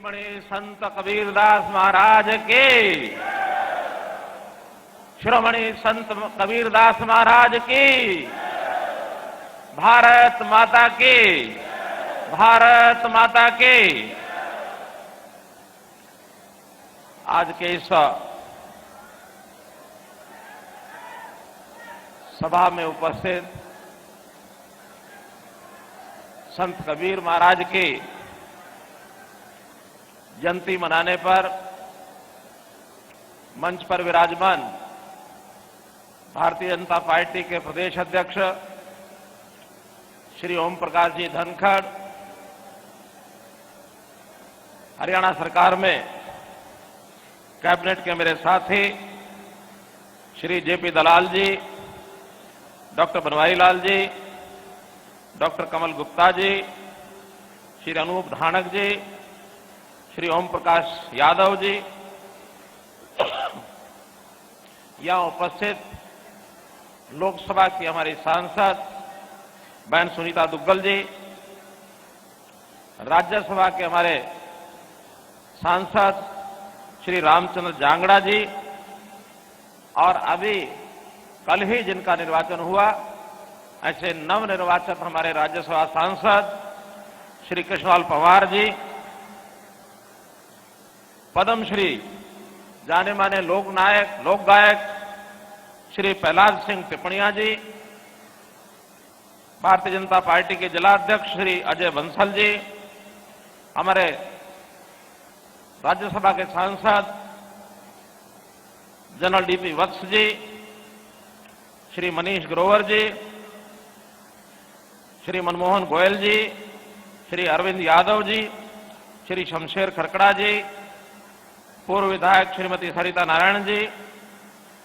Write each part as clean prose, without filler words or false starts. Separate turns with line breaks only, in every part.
शिरोमणि संत कबीरदास महाराज के, शिरोमणि संत कबीरदास महाराज की, भारत माता की, भारत माता की। आज के इस सभा में उपस्थित संत कबीर महाराज की जयंती मनाने पर मंच पर विराजमान भारतीय जनता पार्टी के प्रदेश अध्यक्ष श्री ओम प्रकाश जी धनखड़, हरियाणा सरकार में कैबिनेट के मेरे साथी श्री जेपी दलाल जी, डॉक्टर बनवारी लाल जी, डॉक्टर कमल गुप्ता जी, श्री अनूप धानक जी, श्री ओम प्रकाश यादव जी, यहां उपस्थित लोकसभा की हमारी सांसद बहन सुनीता दुग्गल जी, राज्यसभा के हमारे सांसद श्री रामचंद्र जांगड़ा जी, और अभी कल ही जिनका निर्वाचन हुआ ऐसे नवनिर्वाचित हमारे राज्यसभा सांसद श्री कृष्णलाल पंवार जी, पद्मश्री जाने माने लोक नायक लोक गायक श्री प्रहलाद सिंह टिप्पणिया जी, भारतीय जनता पार्टी के जिलाध्यक्ष श्री अजय बंसल जी, हमारे राज्यसभा के सांसद जनरल डीपी वत्स जी, श्री मनीष ग्रोवर जी, श्री मनमोहन गोयल जी, श्री अरविंद यादव जी, श्री शमशेर खरकड़ा जी, पूर्व विधायक श्रीमती सरिता नारायण जी,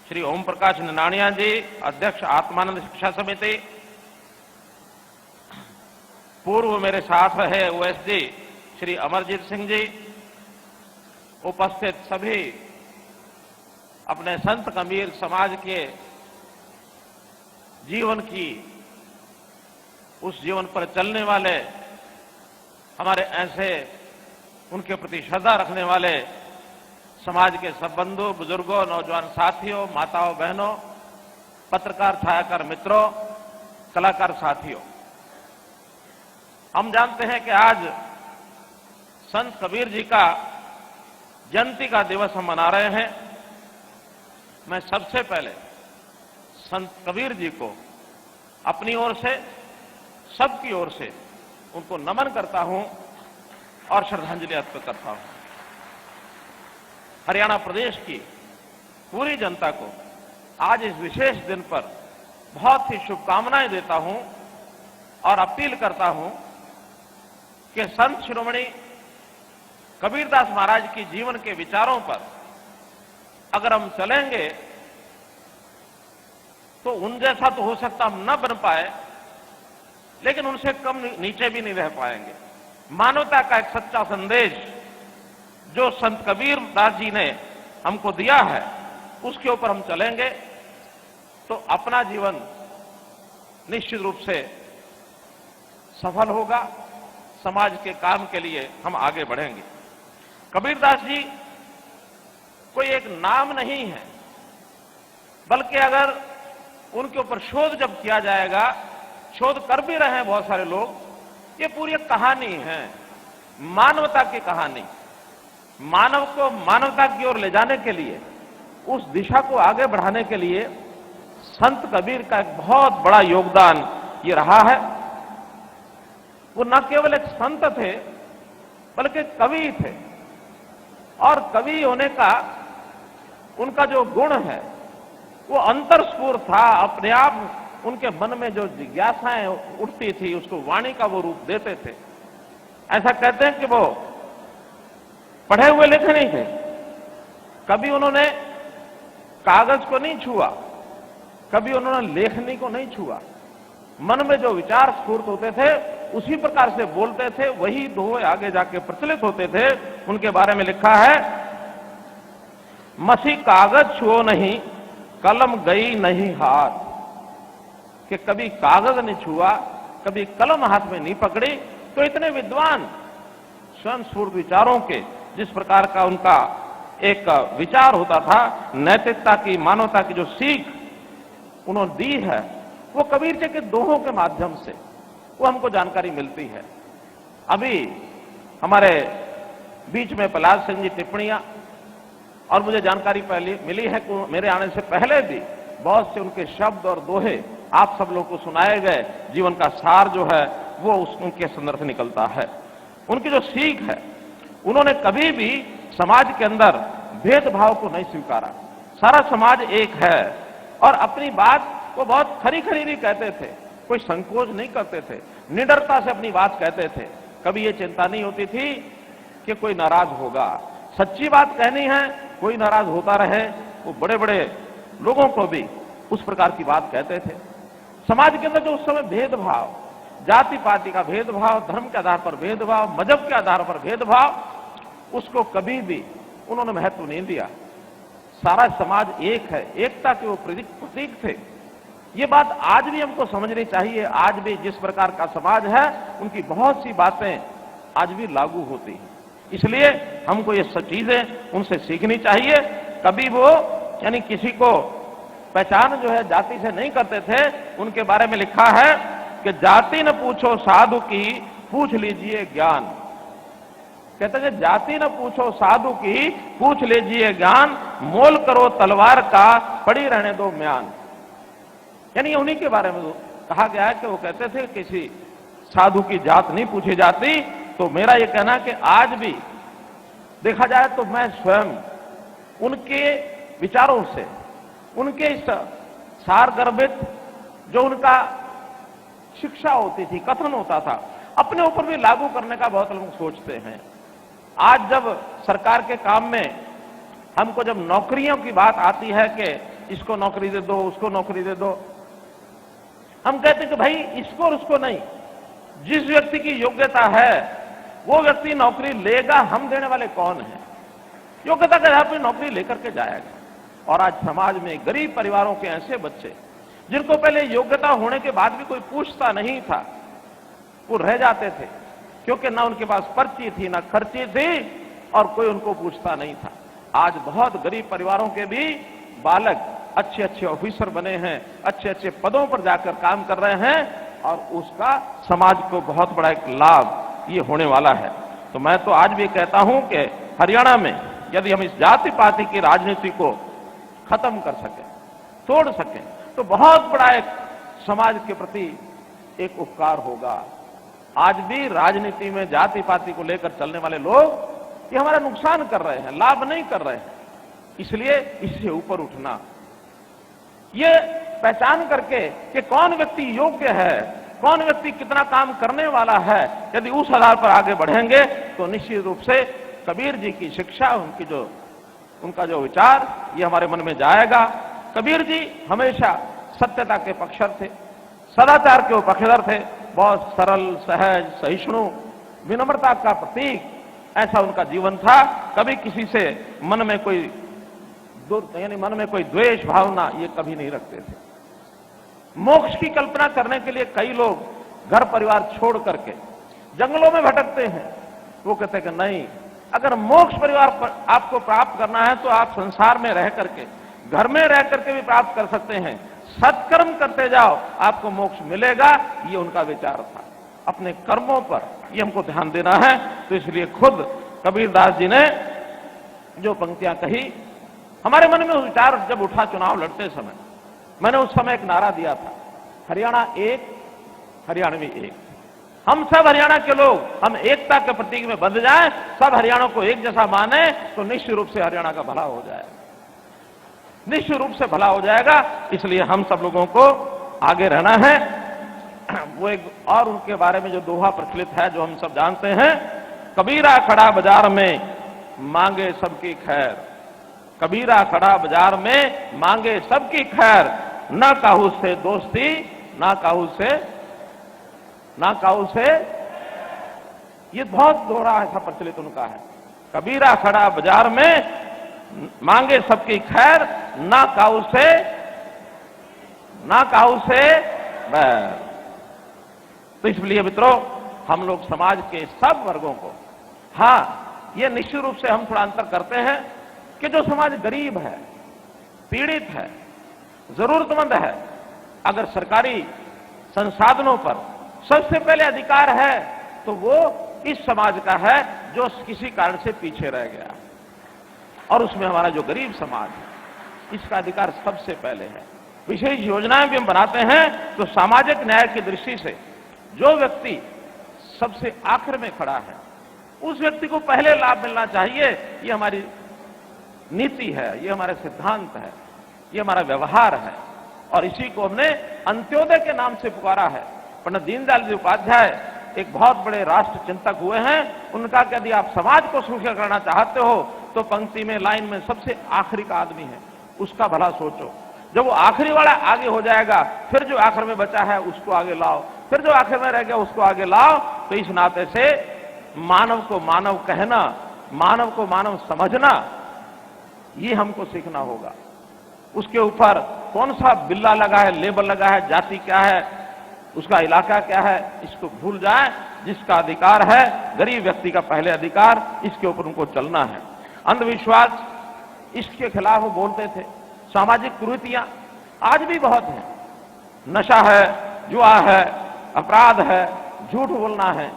श्री ओम प्रकाश निनाणिया जी, अध्यक्ष आत्मानंद शिक्षा समिति, पूर्व मेरे साथ रहे ओएसडी श्री अमरजीत सिंह जी, उपस्थित सभी अपने संत कबीर समाज के जीवन की, उस जीवन पर चलने वाले, हमारे ऐसे उनके प्रति श्रद्धा रखने वाले समाज के सब बंधु बुजुर्गों, नौजवान साथियों, माताओं बहनों, पत्रकार छायाकार मित्रों, कलाकार साथियों, हम जानते हैं कि आज संत कबीर जी का जयंती का दिवस हम मना रहे हैं। मैं सबसे पहले संत कबीर जी को अपनी ओर से, सबकी ओर से उनको नमन करता हूं और श्रद्धांजलि अर्पित करता हूं। हरियाणा प्रदेश की पूरी जनता को आज इस विशेष दिन पर बहुत ही शुभकामनाएं देता हूं और अपील करता हूं कि संत शिरोमणि कबीरदास महाराज की जीवन के विचारों पर अगर हम चलेंगे तो उन जैसा तो हो सकता हम न बन पाए, लेकिन उनसे कम नीचे भी नहीं रह पाएंगे। मानवता का एक सच्चा संदेश जो संत कबीर दास जी ने हमको दिया है, उसके ऊपर हम चलेंगे तो अपना जीवन निश्चित रूप से सफल होगा, समाज के काम के लिए हम आगे बढ़ेंगे। कबीरदास जी कोई एक नाम नहीं है, बल्कि अगर उनके ऊपर शोध जब किया जाएगा, शोध कर भी रहे हैं बहुत सारे लोग, ये पूरी एक कहानी है, मानवता की कहानी। मानव को मानवता की ओर ले जाने के लिए, उस दिशा को आगे बढ़ाने के लिए संत कबीर का एक बहुत बड़ा योगदान ये रहा है। वो न केवल एक संत थे, बल्कि कवि थे, और कवि होने का उनका जो गुण है वो अंतरस्फूर्त था। अपने आप उनके मन में जो जिज्ञासाएं उठती थी, उसको वाणी का वो रूप देते थे। ऐसा कहते हैं कि वो पढ़े हुए लिखे नहीं थे, कभी उन्होंने कागज को नहीं छुआ, कभी उन्होंने लेखनी को नहीं छुआ। मन में जो विचार स्फूर्त होते थे उसी प्रकार से बोलते थे, वही दो आगे जाके प्रचलित होते थे। उनके बारे में लिखा है, मसी कागज छुओ नहीं, कलम गई नहीं हाथ, कि कभी कागज नहीं छुआ, कभी कलम हाथ में नहीं पकड़ी। तो इतने विद्वान स्वयं स्फूर्त विचारों के, जिस प्रकार का उनका एक विचार होता था, नैतिकता की, मानवता की जो सीख उन्होंने दी है, वो कबीर जी के दोहों के माध्यम से वो हमको जानकारी मिलती है। अभी हमारे बीच में प्रहलाद सिंह जी टिप्पणियां, और मुझे जानकारी पहले मिली है कि मेरे आने से पहले भी बहुत से उनके शब्द और दोहे आप सब लोगों को सुनाए गए। जीवन का सार जो है वो उनके संदर्भ से निकलता है। उनकी जो सीख है, उन्होंने कभी भी समाज के अंदर भेदभाव को नहीं स्वीकारा। सारा समाज एक है और अपनी बात वो बहुत खरी खरी भी कहते थे, कोई संकोच नहीं करते थे, निडरता से अपनी बात कहते थे। कभी ये चिंता नहीं होती थी कि कोई नाराज होगा। सच्ची बात कहनी है, कोई नाराज होता रहे। वो बड़े बड़े लोगों को भी उस प्रकार की बात कहते थे। समाज के अंदर जो उस समय भेदभाव, जाति पाति का भेदभाव, धर्म के आधार पर भेदभाव, मजहब के आधार पर भेदभाव, उसको कभी भी उन्होंने महत्व नहीं दिया। सारा समाज एक है, एकता के वो प्रतीक थे। ये बात आज भी हमको समझनी चाहिए। आज भी जिस प्रकार का समाज है, उनकी बहुत सी बातें आज भी लागू होती हैं। इसलिए हमको ये सब चीजें उनसे सीखनी चाहिए। कभी वो यानी किसी को पहचान जो है जाति से नहीं करते थे। उनके बारे में लिखा है कि जाति न पूछो साधु की, पूछ लीजिए ज्ञान। कहते हैं जाति न पूछो साधु की, पूछ लीजिए ज्ञान, मोल करो तलवार का, पड़ी रहने दो म्यान। यानी उन्हीं के बारे में कहा गया है कि वो कहते थे किसी साधु की जात नहीं पूछी जाती। तो मेरा ये कहना है कि आज भी देखा जाए तो मैं स्वयं उनके विचारों से, उनके इस सारगर्भित जो उनका शिक्षा होती थी, कथन होता था, अपने ऊपर भी लागू करने का बहुत लोग सोचते हैं। आज जब सरकार के काम में हमको जब नौकरियों की बात आती है कि इसको नौकरी दे दो, उसको नौकरी दे दो, हम कहते हैं कि भाई इसको और उसको नहीं, जिस व्यक्ति की योग्यता है वो व्यक्ति नौकरी लेगा। हम देने वाले कौन हैं? योग्यता के आधार पर नौकरी लेकर के जाएगा। और आज समाज में गरीब परिवारों के ऐसे बच्चे जिनको पहले योग्यता होने के बाद भी कोई पूछता नहीं था, वो रह जाते थे, क्योंकि ना उनके पास पर्ची थी, ना खर्ची थी, और कोई उनको पूछता नहीं था। आज बहुत गरीब परिवारों के भी बालक अच्छे अच्छे ऑफिसर बने हैं, अच्छे अच्छे पदों पर जाकर काम कर रहे हैं, और उसका समाज को बहुत बड़ा एक लाभ ये होने वाला है। तो मैं तो आज भी कहता हूं कि हरियाणा में यदि हम इस जाति पाति की राजनीति को खत्म कर सकें, तोड़ सकें, तो बहुत बड़ा एक समाज के प्रति एक उपकार होगा। आज भी राजनीति में जाति पाति को लेकर चलने वाले लोग ये हमारा नुकसान कर रहे हैं, लाभ नहीं कर रहे हैं। इसलिए इससे ऊपर उठना, ये पहचान करके कि कौन व्यक्ति योग्य है, कौन व्यक्ति कितना काम करने वाला है, यदि उस आधार पर आगे बढ़ेंगे तो निश्चित रूप से कबीर जी की शिक्षा, उनका जो विचार, ये हमारे मन में जाएगा। कबीर जी हमेशा सत्यता के पक्षधर थे, सदाचार के वो पक्षधर थे। बहुत सरल, सहज, सहिष्णु, विनम्रता का प्रतीक, ऐसा उनका जीवन था। कभी किसी से मन में कोई यानी मन में कोई द्वेष भावना ये कभी नहीं रखते थे। मोक्ष की कल्पना करने के लिए कई लोग घर परिवार छोड़ करके जंगलों में भटकते हैं। वो कहते हैं कि नहीं, अगर मोक्ष परिवार पर आपको प्राप्त करना है तो आप संसार में रह करके, घर में रह करके भी प्राप्त कर सकते हैं। सत्कर्म करते जाओ, आपको मोक्ष मिलेगा। ये उनका विचार था। अपने कर्मों पर ये हमको ध्यान देना है। तो इसलिए खुद कबीरदास जी ने जो पंक्तियां कही, हमारे मन में वो विचार जब उठा चुनाव लड़ते समय, मैंने उस समय एक नारा दिया था, हरियाणा एक, हरियाणवी एक। हम सब हरियाणा के लोग, हम एकता के प्रतीक में बंध जाएं, सब हरियाणा को एक जैसा माने, तो निश्चित रूप से हरियाणा का भला हो जाएगा, निश्चित रूप से भला हो जाएगा। इसलिए हम सब लोगों को आगे रहना है। वो एक और उनके बारे में जो दोहा प्रचलित है, जो हम सब जानते हैं, कबीरा खड़ा बाजार में मांगे सबकी खैर। कबीरा खड़ा बाजार में मांगे सबकी खैर, ना काहू से दोस्ती, ना काहू से। ये बहुत दोहरा ऐसा प्रचलित उनका है। कबीरा खड़ा बाजार में मांगे सबकी खैर, ना काहू से बैर। तो इसलिए मित्रों, हम लोग समाज के सब वर्गों को हाँ, ये निश्चित रूप से हम थोड़ा अंतर करते हैं कि जो समाज गरीब है, पीड़ित है, जरूरतमंद है, अगर सरकारी संसाधनों पर सबसे पहले अधिकार है तो वो इस समाज का है जो किसी कारण से पीछे रह गया। और उसमें हमारा जो गरीब समाज है, इसका अधिकार सबसे पहले है। विशेष योजनाएं भी हम बनाते हैं तो सामाजिक न्याय की दृष्टि से जो व्यक्ति सबसे आखिर में खड़ा है, उस व्यक्ति को पहले लाभ मिलना चाहिए। ये हमारी नीति है, ये हमारे सिद्धांत है, ये हमारा व्यवहार है, और इसी को हमने अंत्योदय के नाम से पुकारा है। पंडित दीनदयाल जी उपाध्याय एक बहुत बड़े राष्ट्र चिंतक हुए हैं। उनका कि यदि आप समाज को सुखी करना चाहते हो तो पंक्ति में, लाइन में सबसे आखिरी का आदमी है, उसका भला सोचो। जब वो आखिरी वाला आगे हो जाएगा, फिर जो आखिर में बचा है उसको आगे लाओ, फिर जो आखिर में रह गया उसको आगे लाओ। तो इस नाते से मानव को मानव कहना, मानव को मानव समझना, ये हमको सीखना होगा। उसके ऊपर कौन सा बिल्ला लगा है, लेबल लगा है, जाति क्या है, उसका इलाका क्या है, इसको भूल जाए। जिसका अधिकार है, गरीब व्यक्ति का पहले अधिकार, इसके ऊपर उनको चलना है। अंधविश्वास, इसके खिलाफ वो बोलते थे। सामाजिक कुरीतियां आज भी बहुत हैं, नशा है, जुआ है, अपराध है, झूठ बोलना है।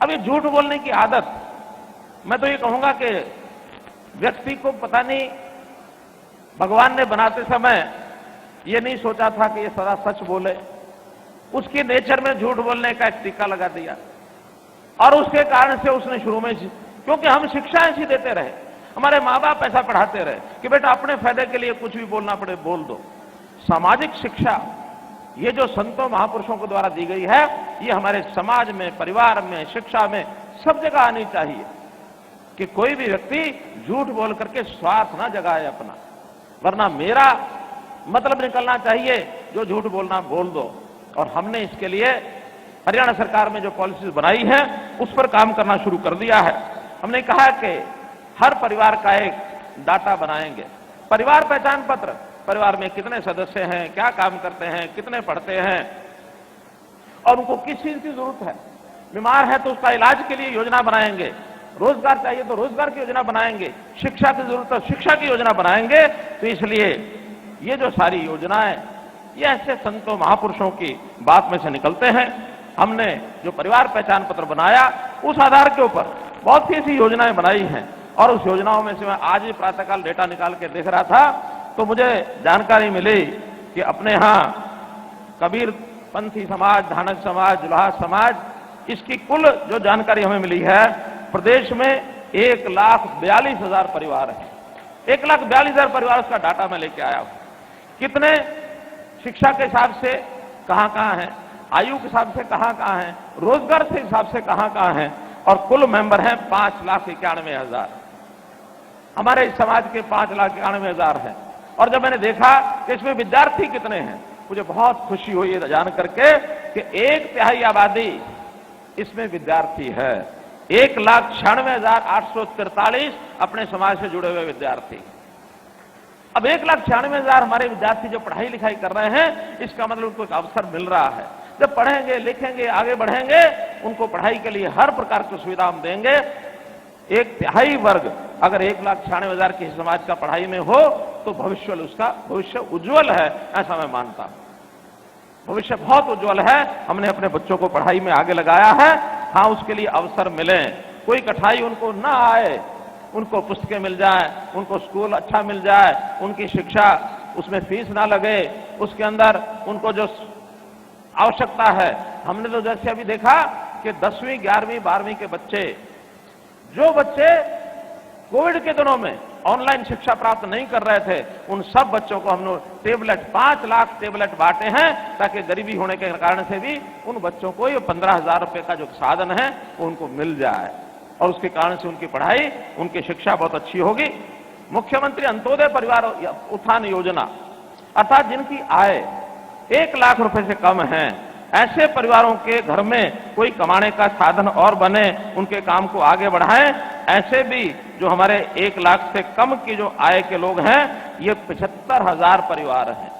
अब ये झूठ बोलने की आदत, मैं तो ये कहूंगा कि व्यक्ति को पता नहीं भगवान ने बनाते समय ये नहीं सोचा था कि ये सदा सच बोले। उसके नेचर में झूठ बोलने का एक टीका लगा दिया, और उसके कारण से उसने शुरू में, क्योंकि हम शिक्षा ऐसी देते रहे, हमारे माँ बाप ऐसा पढ़ाते रहे कि बेटा अपने फायदे के लिए कुछ भी बोलना पड़े बोल दो। सामाजिक शिक्षा, ये जो संतों महापुरुषों के द्वारा दी गई है, ये हमारे समाज में, परिवार में, शिक्षा में, सब जगह आनी चाहिए कि कोई भी व्यक्ति झूठ बोल करके स्वार्थ ना जगाए अपना, वरना मेरा मतलब निकलना चाहिए, जो झूठ बोलना बोल दो। और हमने इसके लिए हरियाणा सरकार में जो पॉलिसीज बनाई है उस पर काम करना शुरू कर दिया है। हमने कहा कि हर परिवार का एक डाटा बनाएंगे, परिवार पहचान पत्र, परिवार में कितने सदस्य हैं, क्या काम करते हैं, कितने पढ़ते हैं, और उनको किस चीज की जरूरत है। बीमार है तो उसका इलाज के लिए योजना बनाएंगे, रोजगार चाहिए तो रोजगार की योजना बनाएंगे, शिक्षा की जरूरत है शिक्षा की योजना बनाएंगे। तो इसलिए ये जो सारी योजनाएं, ये ऐसे संतों महापुरुषों की बात में से निकलते हैं। हमने जो परिवार पहचान पत्र बनाया, उस आधार के ऊपर बहुत सी ऐसी योजनाएं बनाई हैं, और उस योजनाओं में से मैं आज ही प्रातःकाल डेटा निकाल के देख रहा था तो मुझे जानकारी मिली कि अपने यहाँ कबीर पंथी समाज, धानक समाज, जुलाहा समाज, इसकी कुल जो जानकारी हमें मिली है, प्रदेश में 1,42,000 परिवार है। 1,42,000 परिवार, उसका डाटा मैं लेके आया हूं। कितने शिक्षा के हिसाब से कहां हैं, आयु के हिसाब से कहां हैं, रोजगार के हिसाब से कहां हैं, और कुल मेंबर हैं 5,91,000। हमारे इस समाज के 5,91,000 हैं। और जब मैंने देखा कि इसमें विद्यार्थी कितने हैं, मुझे बहुत खुशी हुई ये जान करके कि 1/3 आबादी इसमें विद्यार्थी है। 1,96,843 अपने समाज से जुड़े हुए विद्यार्थी। अब 1,96,000 हमारे विद्यार्थी जो पढ़ाई लिखाई कर रहे हैं, इसका मतलब उनको एक अवसर मिल रहा है। जब पढ़ेंगे, लिखेंगे, आगे बढ़ेंगे, उनको पढ़ाई के लिए हर प्रकार की सुविधा हम देंगे। 1/3 वर्ग अगर 1,96,000 के समाज का पढ़ाई में हो तो भविष्य, उसका भविष्य उज्जवल है, ऐसा मैं मानता हूं। भविष्य बहुत उज्जवल है। हमने अपने बच्चों को पढ़ाई में आगे लगाया है। हाँ, उसके लिए अवसर मिले, कोई कठिनाई उनको ना आए, उनको पुस्तकें मिल जाए, उनको स्कूल अच्छा मिल जाए, उनकी शिक्षा, उसमें फीस ना लगे, उसके अंदर उनको जो आवश्यकता है। हमने तो जैसे अभी देखा कि 10वीं, 11वीं, 12वीं के बच्चे, जो बच्चे कोविड के दिनों में ऑनलाइन शिक्षा प्राप्त नहीं कर रहे थे, उन सब बच्चों को हमने टेबलेट, 5 लाख टेबलेट बांटे हैं, ताकि गरीबी होने के कारण से भी उन बच्चों को ये 15,000 रुपए का जो साधन है वो उनको मिल जाए, और उसके कारण से उनकी पढ़ाई, उनकी शिक्षा बहुत अच्छी होगी। मुख्यमंत्री अंत्योदय परिवार उत्थान योजना, अर्थात जिनकी आय 1 लाख रुपए से कम है, ऐसे परिवारों के घर में कोई कमाने का साधन और बने, उनके काम को आगे बढ़ाएं। ऐसे भी जो हमारे 1 लाख से कम की जो आय के लोग हैं, ये 75,000 परिवार हैं।